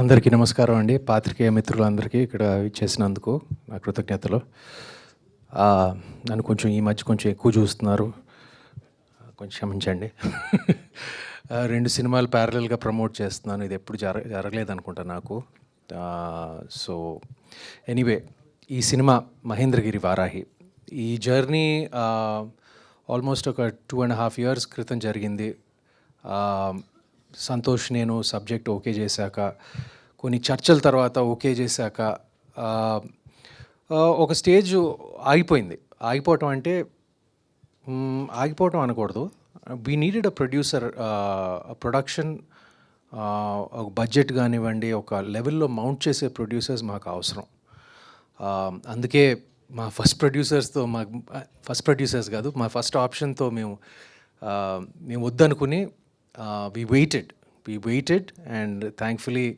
అందరికీ నమస్కారం అండి. పాత్రికేయ మిత్రులందరికీ ఇక్కడ ఇచ్చేసినందుకు నా కృతజ్ఞతలు. నన్ను కొంచెం ఈ మధ్య కొంచెం ఎక్కువ చూస్తున్నారు, కొంచెం క్షమించండి. 2 సినిమాలు ప్యారలల్గా ప్రమోట్ చేస్తున్నాను. ఇది ఎప్పుడు జరగలేదనుకుంటా నాకు. సో ఎనీవే, ఈ సినిమా మహేంద్రగిరి వారాహి. ఈ జర్నీ ఆల్మోస్ట్ ఒక 2.5 years క్రితం జరిగింది. సంతోష్ నేను సబ్జెక్ట్ ఓకే చేశాక, కొన్ని చర్చల తర్వాత ఓకే చేశాక ఒక స్టేజ్ ఆగిపోయింది. ఆగిపోవటం అంటే ఆగిపోవటం అనకూడదు. We needed a producer, production, ఒక బడ్జెట్ కానివ్వండి, ఒక లెవెల్లో మౌంట్ చేసే ప్రొడ్యూసర్స్ మాకు అవసరం. అందుకే మా ఫస్ట్ ప్రొడ్యూసర్స్ కాదు, మా ఫస్ట్ ఆప్షన్తో మేము వద్దనుకుని we waited and thankfully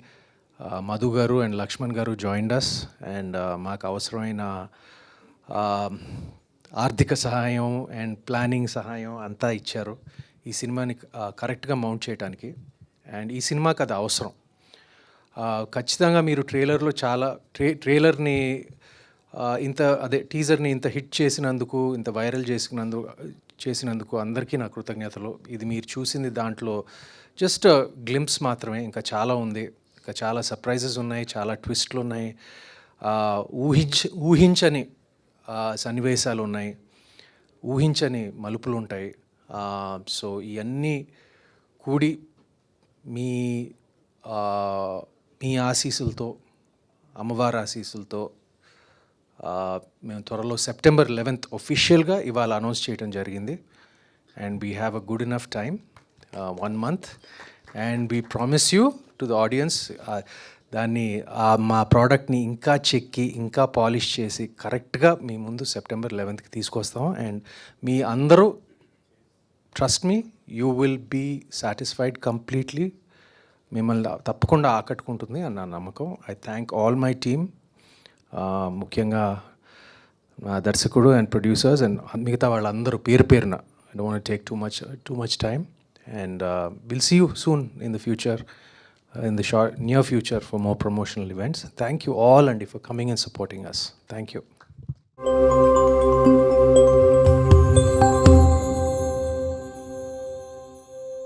Madhu garu and Lakshman garu joined us and మాకు అవసరమైన ఆర్థిక సహాయం అండ్ ప్లానింగ్ సహాయం అంతా ఇచ్చారు ఈ సినిమాని కరెక్ట్గా మౌంట్ చేయడానికి. అండ్ ఈ సినిమాకి అది అవసరం. ఖచ్చితంగా మీరు ట్రైలర్లో చాలా ట్రైలర్ని టీజర్ని ఇంత హిట్ చేసినందుకు, ఇంత వైరల్ చేసినందుకు అందరికీ నా కృతజ్ఞతలు. ఇది మీరు చూసింది దాంట్లో జస్ట్ గ్లింప్స్ మాత్రమే. ఇంకా చాలా ఉంది, ఇంకా చాలా సర్ప్రైజెస్ ఉన్నాయి, చాలా ట్విస్ట్లు ఉన్నాయి, ఊహించని సన్నివేశాలు ఉన్నాయి, ఊహించని మలుపులు ఉంటాయి. సో ఇవన్నీ కూడి మీ ఆశీస్సులతో, అమ్మవారి ఆశీస్సులతో మేము త్వరలో September 11th ఒఫిషియల్గా ఇవాళ అనౌన్స్ చేయడం జరిగింది. And we have a good enough time, 1 month, and we promise you to the audience దాన్ని మా ప్రోడక్ట్ని ఇంకా చెక్కి, ఇంకా పాలిష్ చేసి కరెక్ట్గా మీ ముందు September 11th తీసుకొస్తాం. అండ్ మీ అందరూ trust me, you will be satisfied completely. మిమ్మల్ని తప్పకుండా ఆకట్టుకుంటుంది అన్న నమ్మకం. I thank all my team, ముఖ్యంగా దర్శకుడు అండ్ ప్రొడ్యూసర్స్ అండ్ మిగతా వాళ్ళందరూ పేరున. I don't want take too much time, and we'll see you soon in the future, in the near future, for more promotional events. Thank you all, and for coming and supporting us. Thank you.